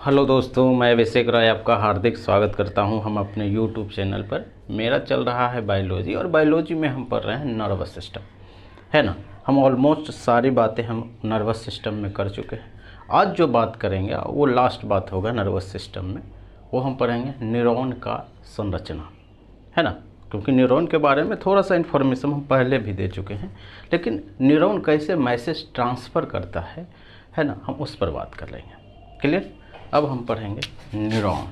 Hello दोस्तों, मैं अभिषेक राय आपका हार्दिक स्वागत करता हूं हम अपने YouTube चैनल पर। मेरा चल रहा है बायोलॉजी और बायोलॉजी में हम पढ़ रहे हैं नर्वस सिस्टम, है ना। हम ऑलमोस्ट सारी बातें हम नर्वस सिस्टम में कर चुके हैं। आज जो बात करेंगे वो लास्ट बात होगा नर्वस सिस्टम में। वो हम पढ़ेंगे न्यूरॉन का संरचना, है ना। क्योंकि न्यूरॉन के बारे में थोड़ा सा इन्फॉर्मेशन हम पहले भी दे चुके हैं, लेकिन न्यूरॉन कैसे मैसेज ट्रांसफ़र करता है ना, हम उस पर बात कर लेंगे। क्लियर। अब हम पढ़ेंगे न्यूरॉन।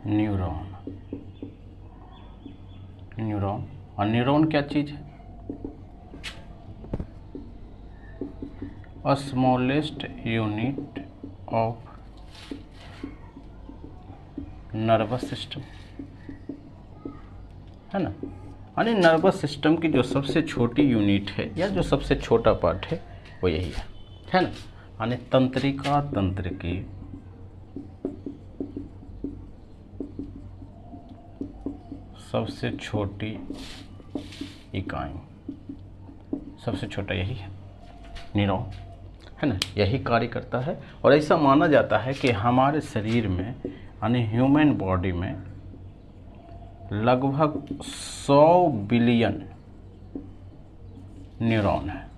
न्यूरॉन न्यूरॉन और न्यूरॉन क्या चीज़ है? Smallest unit of nervous system, है ना। यानी नर्वस सिस्टम की जो सबसे छोटी यूनिट है या जो सबसे छोटा पार्ट है वो यही है ना। यानी तंत्रिका तंत्र की सबसे छोटी इकाई, सबसे छोटा यही है न्यूरॉन, है ना। यही कार्य करता है और ऐसा माना जाता है कि हमारे शरीर में यानी ह्यूमन बॉडी में लगभग 100 बिलियन न्यूरॉन है।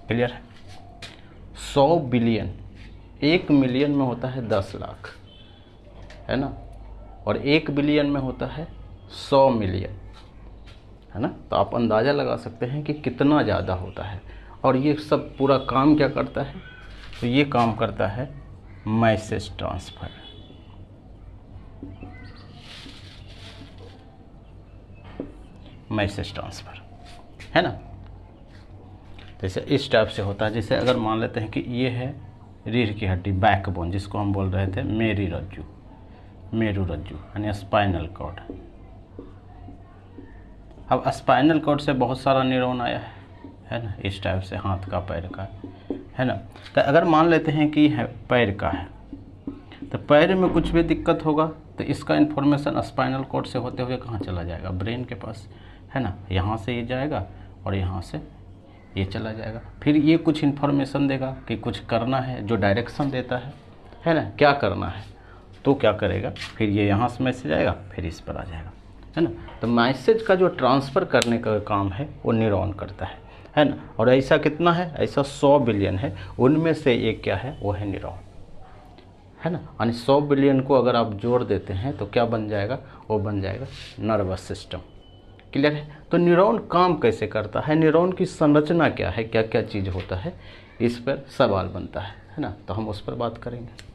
क्लियर है? 100 बिलियन। 1 मिलियन में होता है 10 लाख, है ना। और 1 बिलियन में होता है 100 मिलियन, है ना। तो आप अंदाज़ा लगा सकते हैं कि कितना ज़्यादा होता है। और ये सब पूरा काम क्या करता है? तो ये काम करता है मैसेज ट्रांसफ़र, मैसेज ट्रांसफ़र, है ना। जैसे इस टाइप से होता है। जैसे अगर मान लेते हैं कि ये है रीढ़ की हड्डी, बैकबोन, जिसको हम बोल रहे थे मेरुरज्जु यानी स्पाइनल कॉर्ड। अब स्पाइनल कॉर्ड से बहुत सारा न्यूरॉन आया है ना, इस टाइप से हाथ का, पैर का, है ना। तो अगर मान लेते हैं कि है पैर का है, तो पैर में कुछ भी दिक्कत होगा तो इसका इन्फॉर्मेशन स्पाइनल कॉर्ड से होते हुए कहाँ चला जाएगा? ब्रेन के पास, है ना। यहाँ से ये जाएगा और यहाँ से ये चला जाएगा। फिर ये कुछ इन्फॉर्मेशन देगा कि कुछ करना है, जो डायरेक्शन देता है ना, क्या करना है, तो क्या करेगा? फिर ये यहाँ से मैसेज आएगा, फिर इस पर आ जाएगा, है ना। तो मैसेज का जो ट्रांसफ़र करने का काम है वो न्यूरॉन करता है ना। और ऐसा कितना है? ऐसा 100 बिलियन है। उनमें से एक क्या है? वो है न्यूरॉन, है ना। यानी 100 बिलियन को अगर आप जोड़ देते हैं तो क्या बन जाएगा? वो बन जाएगा नर्वस सिस्टम। क्लियर है? तो न्यूरॉन काम कैसे करता है, न्यूरॉन की संरचना क्या है, क्या क्या चीज़ होता है, इस पर सवाल बनता है ना। तो हम उस पर बात करेंगे।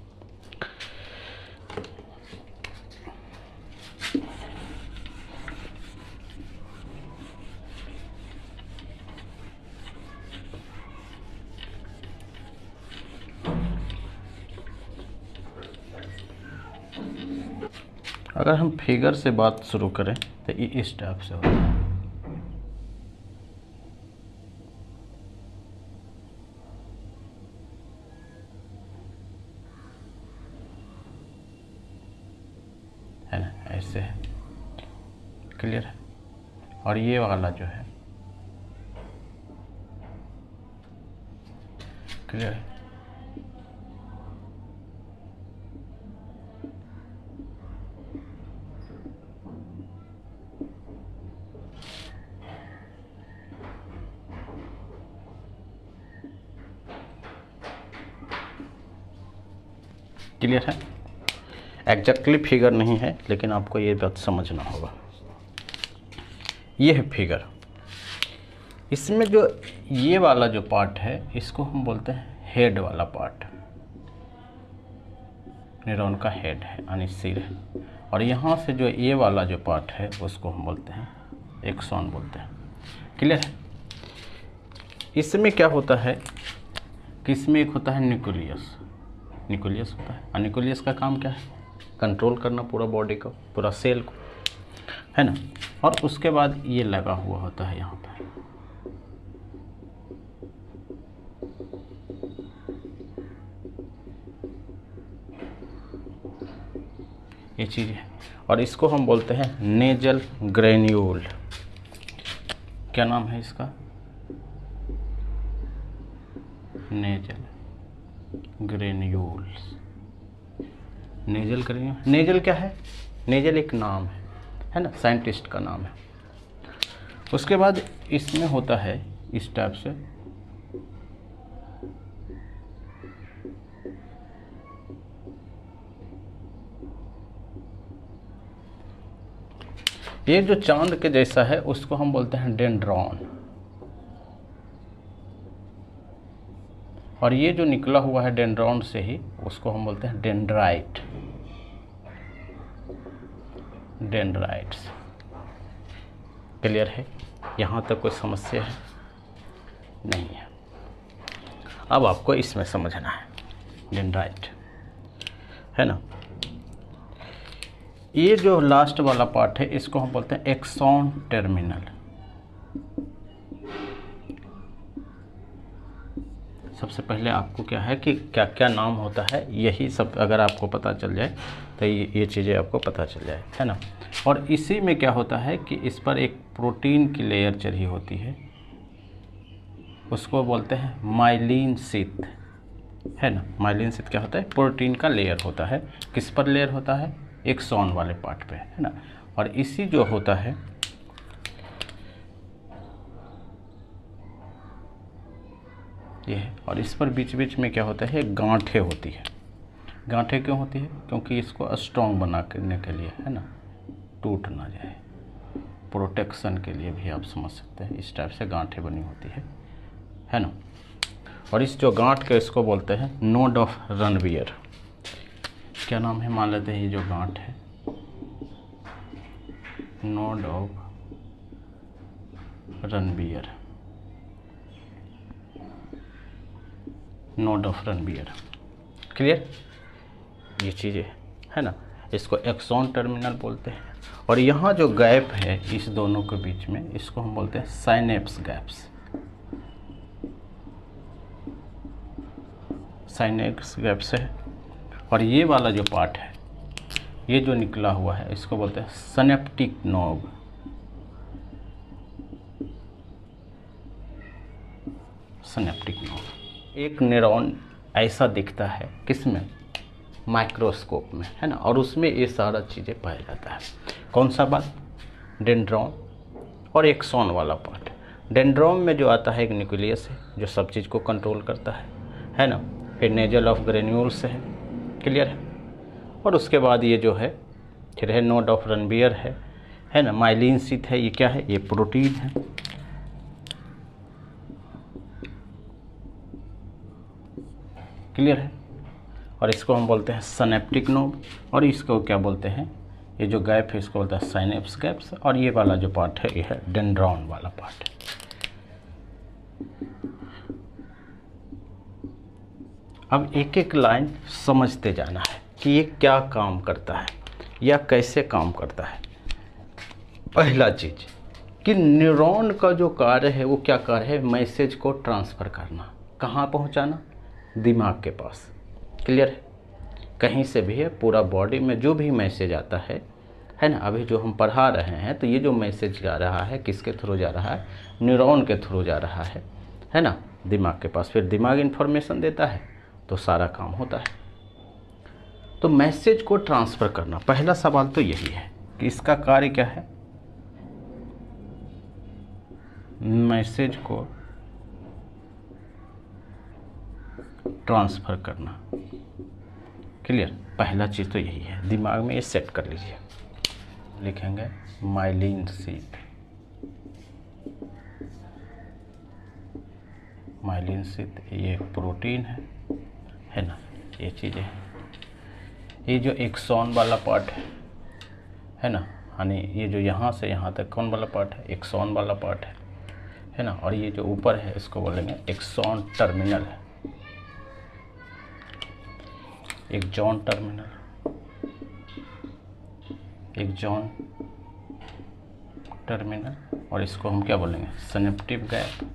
अगर हम फिगर से बात शुरू करें तो ये इस टाइप से होता है ना, ऐसे है। क्लियर है? और ये वाला जो है, क्लियर है? क्लियर है? एग्जैक्टली फिगर नहीं है, लेकिन आपको ये बात समझना होगा। ये है फिगर। इसमें जो ये वाला जो पार्ट है, इसको हम बोलते हैं हेड वाला पार्ट। न्यूरॉन का हेड है यानी सिर है। और यहाँ से जो ये वाला जो पार्ट है उसको हम बोलते हैं एक्सॉन बोलते हैं। क्लियर है? इसमें क्या होता है कि इसमें एक होता है न्यूक्लियस। न्यूक्लियस होता है, और न्यूक्लियस का काम क्या है? कंट्रोल करना पूरा बॉडी को, पूरा सेल को, है ना। और उसके बाद ये लगा हुआ होता है यहाँ पर, ये चीज़ है। और इसको हम बोलते हैं नेजल ग्रेन्यूल, क्या नाम है इसका? Nasal granules. Nasal granule, nasal क्या है? नेजल एक नाम है ना, साइंटिस्ट का नाम है। उसके बाद इसमें होता है इस टाइप से, ये जो चांद के जैसा है उसको हम बोलते हैं डेंड्रॉन, और ये जो निकला हुआ है डेंड्रॉन से ही उसको हम बोलते हैं डेंड्राइट, डेंड्राइट्स। क्लियर है? यहाँ तक कोई समस्या है? नहीं है। अब आपको इसमें समझना है डेंड्राइट, है ना। ये जो लास्ट वाला पार्ट है इसको हम बोलते हैं एक्सॉन टर्मिनल। सबसे पहले आपको क्या है कि क्या क्या नाम होता है, यही सब अगर आपको पता चल जाए तो ये चीज़ें आपको पता चल जाए, है ना। और इसी में क्या होता है कि इस पर एक प्रोटीन की लेयर चढ़ी होती है, उसको बोलते हैं माइलिन शीथ, है ना। माइलिन शीथ क्या होता है? प्रोटीन का लेयर होता है। किस पर लेयर होता है? एक्सॉन वाले पार्ट पे, है ना। और इसी जो होता है ये है, और इस पर बीच बीच में क्या होता है? गांठें होती है। गांठें क्यों होती है? क्योंकि इसको स्ट्रॉन्ग बना करने के लिए, है ना, टूट ना जाए, प्रोटेक्शन के लिए भी आप समझ सकते हैं। इस टाइप से गांठें बनी होती है ना। और इस जो गांठ के इसको बोलते हैं नोड ऑफ रनवियर। क्या नाम है? मान लेते हैं ये जो गांठ है node of Ranvier, node of Ranvier. Clear? ये चीज़ें, है ना। इसको एक्सॉन टर्मिनल बोलते हैं। और यहाँ जो गैप है इस दोनों के बीच में, इसको हम बोलते हैं साइनेप्स गैप्स। साइनेप्स गैप्स है। और ये वाला जो पार्ट है, ये जो निकला हुआ है, इसको बोलते हैं सिनेप्टिक नोब। Synaptic knob. एक न्यूरॉन ऐसा दिखता है किसमें? माइक्रोस्कोप में, है ना। और उसमें ये सारा चीज़ें पाया जाता है। कौन सा बात? डेंड्रॉन और एक्सॉन वाला पार्ट। डेंड्रॉन में जो आता है एक न्यूक्लियस है जो सब चीज़ को कंट्रोल करता है ना। फिर नेजल ऑफ ग्रेन्यूल्स है। क्लियर है? और उसके बाद ये जो है फिर है नोड ऑफ रनवियर है ना। माइलिन शीथ है। ये क्या है? ये प्रोटीन है। क्लियर है? और इसको हम बोलते हैं सिनेप्टिक नोब। और इसको क्या बोलते हैं? ये जो गैप है इसको बोलते हैं साइनेप्स गैप्स। और ये वाला जो पार्ट है ये है डेंड्रॉन वाला पार्ट। अब एक एक लाइन समझते जाना है कि ये क्या काम करता है या कैसे काम करता है। पहला चीज कि न्यूरॉन का जो कार्य है वो क्या कार्य है? मैसेज को ट्रांसफ़र करना। कहाँ पहुँचाना? दिमाग के पास। क्लियर है? कहीं से भी है, पूरा बॉडी में जो भी मैसेज आता है ना। अभी जो हम पढ़ा रहे हैं तो ये जो मैसेज जा रहा है किसके थ्रू जा रहा है? न्यूरॉन के थ्रू जा रहा है ना, दिमाग के पास। फिर दिमाग इन्फॉर्मेशन देता है तो सारा काम होता है। तो मैसेज को ट्रांसफ़र करना, पहला सवाल तो यही है कि इसका कार्य क्या है? मैसेज को ट्रांसफ़र करना। क्लियर? पहला चीज़ तो यही है, दिमाग में ये सेट कर लीजिए। लिखेंगे माइलिन शीथ। माइलिन शीथ ये एक प्रोटीन है ना। ये चीज़ें हैं। ये जो एक्सॉन वाला पार्ट है ना, यानी ये जो यहाँ से यहाँ तक कौन वाला पार्ट है? एक्सॉन वाला पार्ट है ना। और ये जो ऊपर है इसको बोलेंगे एक्सॉन टर्मिनल है, एक्सॉन टर्मिनल, एक्सॉन टर्मिनल। और इसको हम क्या बोलेंगे? Synaptic gap.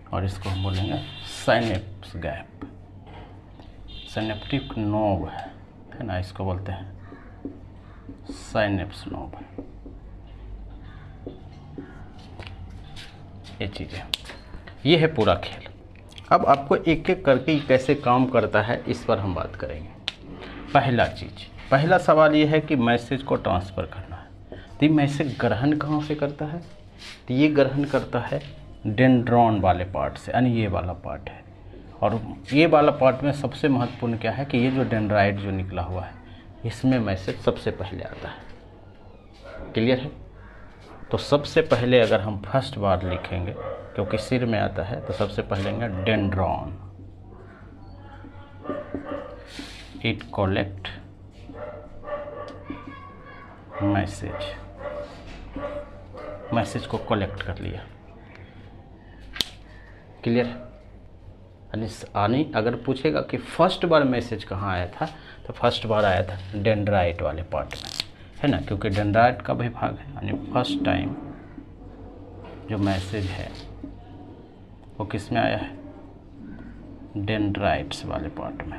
और इसको हम बोलेंगे साइनेप्स गैप। सिनेप्टिक नोब है ना, इसको बोलते हैं साइनेप्स नोड, ये चीज़ें, ये है पूरा खेल। अब आपको एक एक करके ये कैसे काम करता है इस पर हम बात करेंगे। पहला सवाल ये है कि मैसेज को ट्रांसफ़र करना है, तो ये मैसेज ग्रहण कहाँ से करता है? तो ये ग्रहण करता है डेंड्रॉन वाले पार्ट से, यानी ये वाला पार्ट है। और ये वाला पार्ट में सबसे महत्वपूर्ण क्या है कि ये जो डेंड्राइट जो निकला हुआ है, इसमें मैसेज सबसे पहले आता है। क्लियर है? तो सबसे पहले अगर हम फर्स्ट बार लिखेंगे, क्योंकि सिर में आता है, तो सबसे पहले लेंगे डेंड्रॉन, इट कलेक्ट मैसेज को कलेक्ट कर लिया। क्लियर है? यानी अगर पूछेगा कि फर्स्ट बार मैसेज कहाँ आया था, तो फर्स्ट बार आया था डेंड्राइट वाले पार्ट में, है ना, क्योंकि डेंड्राइट का भी भाग है। यानी फर्स्ट टाइम जो मैसेज है वो किस में आया है? डेंड्राइट्स वाले पार्ट में।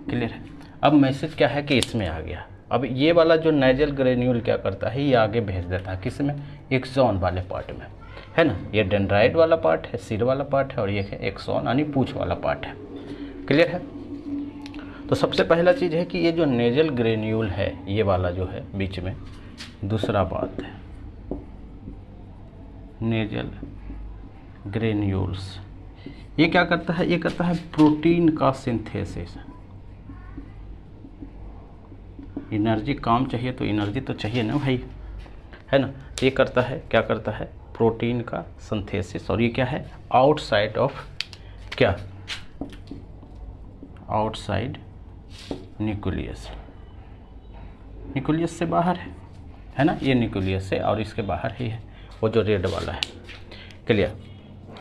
क्लियर है? अब मैसेज क्या है कि इसमें आ गया। अब ये वाला जो नेजल ग्रेन्यूल क्या करता है, ये आगे भेज देता है किस में? एक्सॉन वाले पार्ट में, है ना। ये डेंड्राइट वाला पार्ट है, सिर वाला पार्ट है, और ये है एक्सॉन यानी पूंछ वाला पार्ट है। क्लियर है? तो सबसे पहला चीज़ है कि ये जो नेजल ग्रेन्यूल है, ये वाला जो है बीच में, दूसरा बात है नेजल ग्रेन्यूल्स, ये क्या करता है? ये करता है प्रोटीन का सिंथेसिस। एनर्जी काम चाहिए तो एनर्जी तो चाहिए ना भाई, है ना। ये करता है, क्या करता है? प्रोटीन का सिंथेसिस। और ये क्या है? आउटसाइड ऑफ क्या? आउटसाइड न्यूक्लियस, न्यूक्लियस से बाहर है ना। ये न्यूक्लियस से और इसके बाहर ही है वो जो रेड वाला है। क्लियर?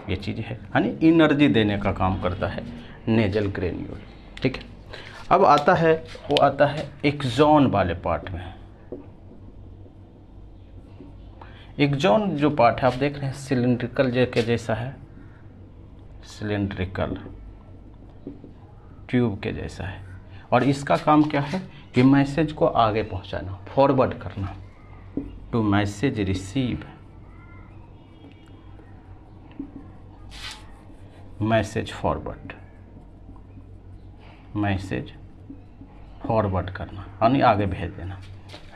ये चीज़ है, यानी एनर्जी देने का काम करता है नेजल ग्रेन्यूल। ठीक है। अब आता है, वो आता है एक्सॉन वाले पार्ट में। एक्सॉन जो पार्ट है आप देख रहे हैं सिलिंड्रिकल के जैसा है, सिलिंड्रिकल ट्यूब के जैसा है। और इसका काम क्या है कि मैसेज को आगे पहुंचाना, फॉरवर्ड करना, to message receive, message forward, message forward करना यानी आगे भेज देना,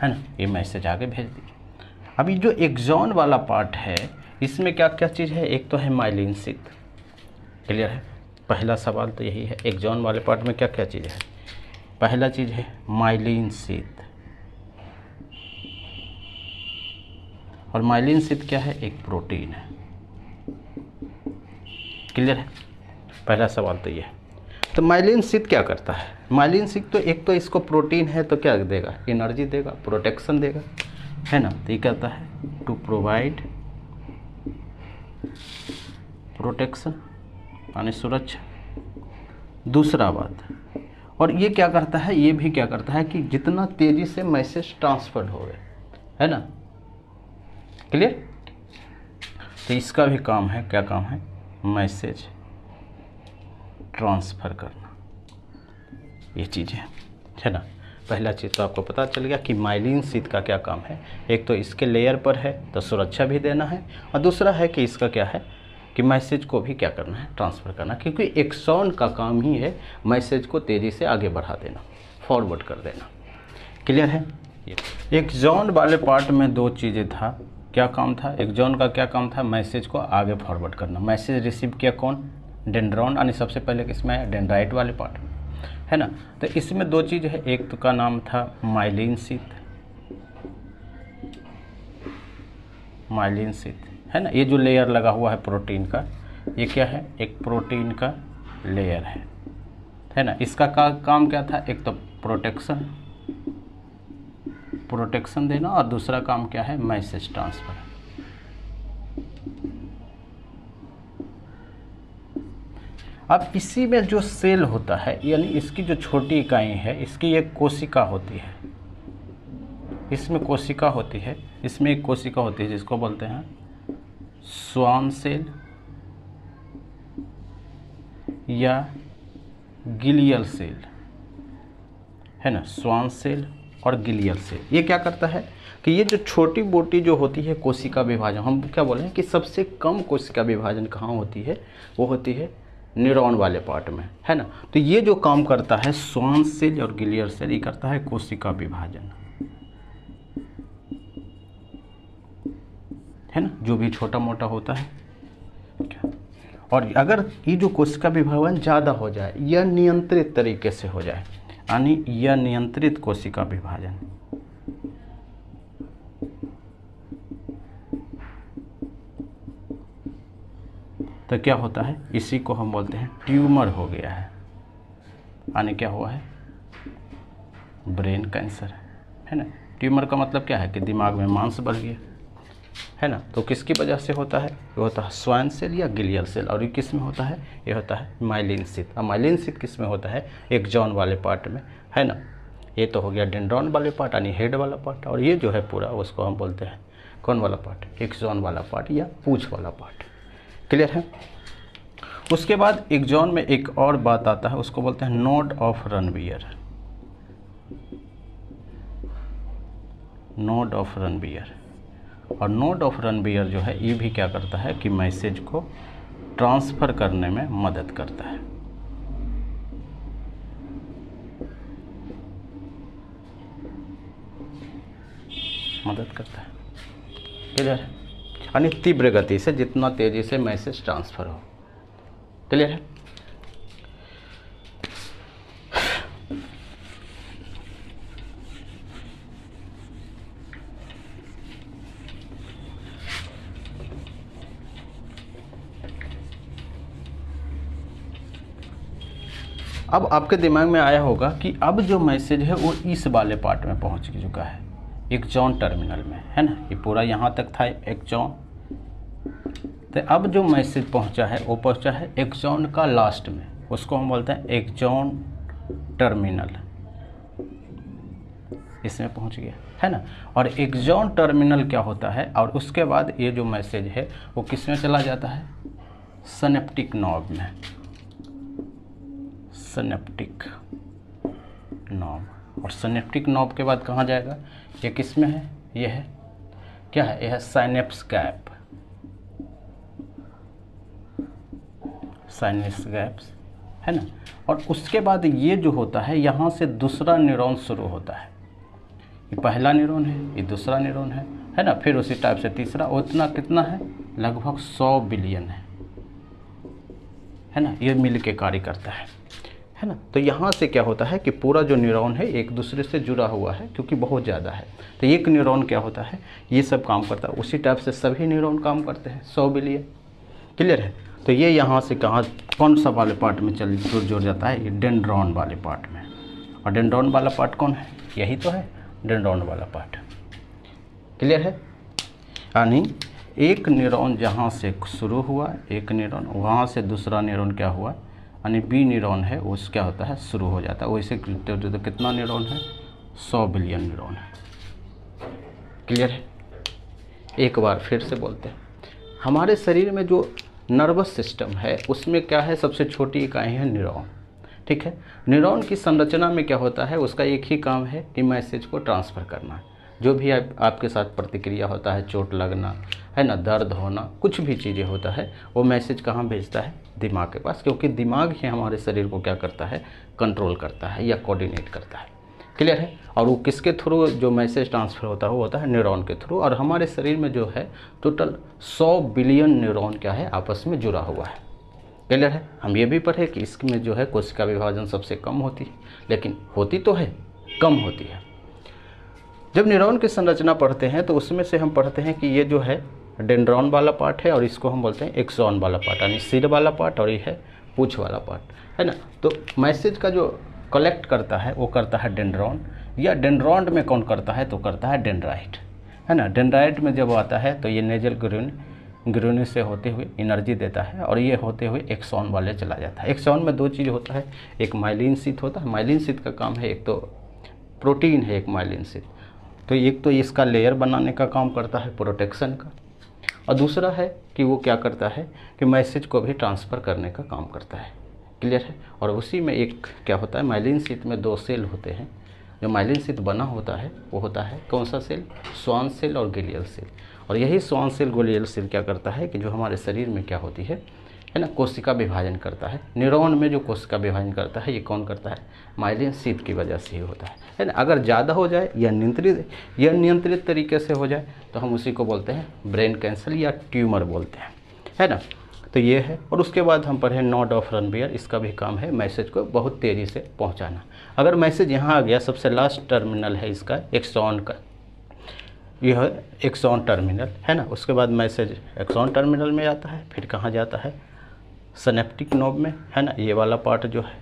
है ना। ये मैसेज आगे भेज दीजिए। अभी जो एक्सॉन वाला पार्ट है, इसमें क्या क्या चीज़ है? एक तो है माइलिन शीथ। क्लियर है? पहला सवाल तो यही है, एक्सॉन वाले पार्ट में क्या क्या चीज़ है? पहला चीज़ है माइलिन शीथ। और माइलिन शीथ क्या है? एक प्रोटीन है। क्लियर है? पहला सवाल तो ये है। तो माइलिन शीथ क्या करता है? माइलिन शीथ तो एक तो इसको प्रोटीन है तो क्या देगा? एनर्जी देगा, प्रोटेक्शन देगा, है ना। तो ये कहता है टू प्रोवाइड प्रोटेक्शन यानी सुरक्षा। दूसरा बात, और ये क्या करता है? ये भी क्या करता है कि जितना तेजी से मैसेज ट्रांसफर हो गए, है ना। क्लियर? तो इसका भी काम है, क्या काम है? मैसेज ट्रांसफ़र करना। ये चीज़ें है ना। पहला चीज़ तो आपको पता चल गया कि माइलिन शीथ का क्या काम है। एक तो इसके लेयर पर है तो सुरक्षा भी देना है, और दूसरा है कि इसका क्या है कि मैसेज को भी क्या करना है? ट्रांसफ़र करना, क्योंकि एक्सॉन का काम ही है मैसेज को तेज़ी से आगे बढ़ा देना, फॉरवर्ड कर देना। क्लियर है? एक्सॉन वाले पार्ट में दो चीज़ें था। क्या काम था? एक्सॉन का क्या काम था? मैसेज को आगे फॉरवर्ड करना। मैसेज रिसीव किया कौन? डेंड्रॉन, यानी सबसे पहले किसमें आया? डेंड्राइट वाले पार्ट में, है ना। तो इसमें दो चीज़ है, एक तो का नाम था माइलिन शीथ, माइलिन शीथ, है ना। ये जो लेयर लगा हुआ है प्रोटीन का, ये क्या है? एक प्रोटीन का लेयर है ना। इसका काम क्या था? एक तो प्रोटेक्शन देना, और दूसरा काम क्या है? Message transfer. अब इसी में जो सेल होता है, यानी इसकी जो छोटी इकाई है, इसकी एक कोशिका होती है, इसमें कोशिका होती है, इसमें एक कोशिका होती है जिसको बोलते हैं स्वान सेल या गिलियल सेल, है ना। स्वान सेल और गिलियल सेल। ये क्या करता है कि ये जो छोटी बोटी जो होती है कोशिका विभाजन, हम क्या बोले हैं कि सबसे कम कोशिका विभाजन कहाँ होती है, वो होती है न्यूरॉन वाले पार्ट में, है ना। तो ये जो काम करता है श्वान सेल और गिलियल सेल, ये करता है कोशिका विभाजन, है ना, जो भी छोटा मोटा होता है। और अगर ये जो कोशिका विभाजन ज़्यादा हो जाए या नियंत्रित तरीके से हो जाए, यानी यह नियंत्रित कोशिका विभाजन, तो क्या होता है, इसी को हम बोलते हैं ट्यूमर हो गया है, यानी क्या हुआ है, ब्रेन कैंसर, है ना। ट्यूमर का मतलब क्या है कि दिमाग में मांस बढ़ गया, है ना। तो किसकी वजह से होता है, ये होता है श्वान सेल या गिलियल सेल। और ये किस में होता है, ये होता है माइलिन शीथ। अब माइलिन शीथ किस में होता है, एक्सॉन वाले पार्ट में, है ना। ये तो हो गया डेंड्रॉन वाले पार्ट यानी हेड वाला पार्ट, और ये जो है पूरा उसको हम बोलते हैं कौन वाला पार्ट, एक्सॉन वाला पार्ट या पूंछ वाला पार्ट। क्लियर है। उसके बाद एक्सॉन में एक और बात आता है, उसको बोलते हैं node of Ranvier, node of रनवियर। और नोड ऑफ रनवियर जो है ये भी क्या करता है कि मैसेज को ट्रांसफ़र करने में मदद करता है। मदद करता है, क्लियर है। यानी तीव्र गति से, जितना तेजी से मैसेज ट्रांसफ़र हो। क्लियर है। अब आपके दिमाग में आया होगा कि अब जो मैसेज है वो इस वाले पार्ट में पहुंच चुका है, एक्सॉन टर्मिनल में, है ना। ये पूरा यहाँ तक था एक्सॉन। तो अब जो मैसेज पहुंचा है वो पहुंचा है एक्सॉन का लास्ट में, उसको हम बोलते हैं एक्सॉन टर्मिनल, इसमें पहुंच गया, है ना। और एक्सॉन टर्मिनल क्या होता है, और उसके बाद ये जो मैसेज है वो किस में चला जाता है, सिनेप्टिक नॉब में, सिनेप्टिक नॉब। और सिनेप्टिक नॉब के बाद कहाँ जाएगा, ये किस में है, ये है क्या है, यह है साइनेप्स गैप, साइनेप्स गैप्स, है ना। और उसके बाद ये जो होता है यहाँ से दूसरा न्यूरॉन शुरू होता है। ये पहला न्यूरॉन है, ये दूसरा न्यूरॉन है ना। फिर उसी टाइप से तीसरा, उतना कितना है, लगभग 100 बिलियन है ना। ये मिल के कार्य करता है ना। तो यहाँ से क्या होता है कि पूरा जो न्यूरॉन है एक दूसरे से जुड़ा हुआ है, क्योंकि बहुत ज़्यादा है। तो एक न्यूरॉन क्या होता है, ये सब काम करता है, उसी टाइप से सभी न्यूरॉन काम करते हैं, 100 बिलियन। क्लियर है। तो ये यहाँ से कहाँ, कौन सा वाले पार्ट में जुड़ जाता है, ये डेंड्रॉन वाले पार्ट में। और डेंड्रॉन वाला पार्ट कौन है, यही तो है डेंड्रॉन वाला पार्ट। क्लियर है। यानी एक न्यूरॉन जहाँ से शुरू हुआ, एक न्यूरॉन, वहाँ से दूसरा न्यूरॉन क्या हुआ, यानी बी न्यूरॉन है, उस क्या होता है, शुरू हो जाता है। वैसे तो कितना न्यूरॉन है, 100 बिलियन न्यूरॉन है। क्लियर है। एक बार फिर से बोलते हैं, हमारे शरीर में जो नर्वस सिस्टम है उसमें क्या है, सबसे छोटी इकाई है न्यूरॉन। ठीक है। न्यूरॉन की संरचना में क्या होता है, उसका एक ही काम है कि मैसेज को ट्रांसफ़र करना है। जो भी आपके साथ प्रतिक्रिया होता है, चोट लगना, है ना, दर्द होना, कुछ भी चीज़ें होता है, वो मैसेज कहाँ भेजता है, दिमाग के पास। क्योंकि दिमाग ही हमारे शरीर को क्या करता है, कंट्रोल करता है या कोऑर्डिनेट करता है। क्लियर है। और वो किसके थ्रू जो मैसेज ट्रांसफ़र होता है, वो होता है न्यूरॉन के थ्रू। और हमारे शरीर में जो है टोटल 100 बिलियन न्यूरॉन क्या है, आपस में जुड़ा हुआ है। क्लियर है। हम ये भी पढ़े कि इसमें जो है कोशिका विभाजन सबसे कम होती है, लेकिन होती तो है, कम होती है। जब न्यूरॉन की संरचना पढ़ते हैं तो उसमें से हम पढ़ते हैं कि ये जो है डेंड्रॉन वाला पार्ट है, और इसको हम बोलते हैं एक्सॉन वाला पार्ट, यानी सिर वाला पार्ट, और ये है पूंछ वाला पार्ट, है ना। तो मैसेज का जो कलेक्ट करता है वो करता है डेंड्रॉन, या डेंड्रॉन में कौन करता है, तो करता है डेंड्राइट, है ना। डेंड्राइट में जब आता है तो ये नेजल ग्रेन्यू से होते हुए एनर्जी देता है, और ये होते हुए एक्सॉन वाले चला जाता है। एक्सॉन में दो चीज़ होता है, एक माइलिन शीथ होता है। माइलिन शीथ का काम है, एक तो प्रोटीन है, एक माइलिन शीथ। तो एक तो इसका लेयर बनाने का काम करता है, प्रोटेक्शन का, और दूसरा है कि वो क्या करता है कि मैसेज को भी ट्रांसफ़र करने का काम करता है। क्लियर है। और उसी में एक क्या होता है, माइलिन शीथ में 2 सेल होते हैं, जो माइलिन शीथ बना होता है वो होता है कौन सा सेल, स्वान सेल और ग्लियल सेल। और यही स्वान सेल ग्लियल सेल क्या करता है कि जो हमारे शरीर में क्या होती है ना, कोशिका विभाजन करता है। न्यूरॉन में जो कोशिका विभाजन करता है ये कौन करता है, माइलिन शीथ की वजह से ही होता है ना। अगर ज़्यादा हो जाए या नियंत्रित तरीके से हो जाए तो हम उसी को बोलते हैं ब्रेन कैंसर या ट्यूमर बोलते हैं, है ना। तो ये है। और उसके बाद हम पढ़े नोड ऑफ रणवियर, इसका भी काम है मैसेज को बहुत तेज़ी से पहुंचाना। अगर मैसेज यहाँ आ गया, सबसे लास्ट टर्मिनल है इसका एक्सॉन का, यह है एक्सॉन टर्मिनल, है ना। उसके बाद मैसेज एक्सॉन टर्मिनल में आता है, फिर कहाँ जाता है, सिनेप्टिक नोब में, है ना, ये वाला पार्ट जो है।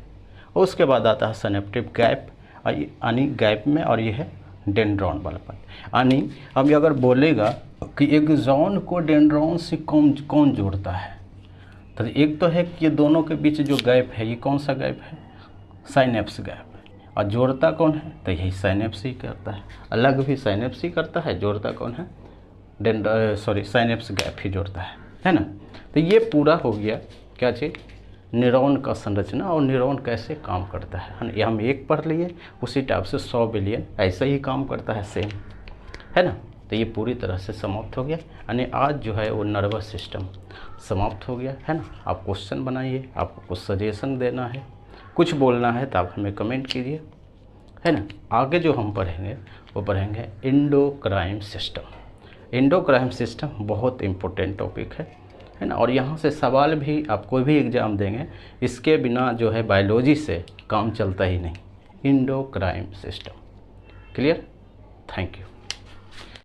और उसके बाद आता है सिनेप्टिक गैप, यानी गैप में, और ये है डेंड्रॉन वाला पार्ट। यानी अब अगर बोलेगा कि एक्सॉन को डेंड्रॉन से कौन जोड़ता है, तो एक तो है कि ये दोनों के बीच जो गैप है ये कौन सा गैप है, साइनेप्स गैप। और जोड़ता कौन है, तो यही साइनेप्स ही करता है। अलग भी साइनेप्स ही करता है, जोड़ता कौन है, साइनेप्स गैप ही जोड़ता है ना। तो ये पूरा हो गया क्या चीज़, न्यूरॉन का संरचना और न्यूरॉन कैसे काम करता है। ये हम एक पढ़ लिए, उसी टाइप से 100 बिलियन ऐसे ही काम करता है सेम, है ना। तो ये पूरी तरह से समाप्त हो गया। यानी आज जो है वो नर्वस सिस्टम समाप्त हो गया, है ना। आप क्वेश्चन बनाइए, आपको कुछ सजेशन देना है, कुछ बोलना है तो आप हमें कमेंट कीजिए, है ना। आगे जो हम पढ़ेंगे वो पढ़ेंगे एंडोक्राइन सिस्टम। एंडोक्राइन सिस्टम बहुत इम्पोर्टेंट टॉपिक है ना। और यहाँ से सवाल भी आप कोई भी एग्ज़ाम देंगे, इसके बिना जो है बायोलॉजी से काम चलता ही नहीं। Endocrine system, clear. Thank you.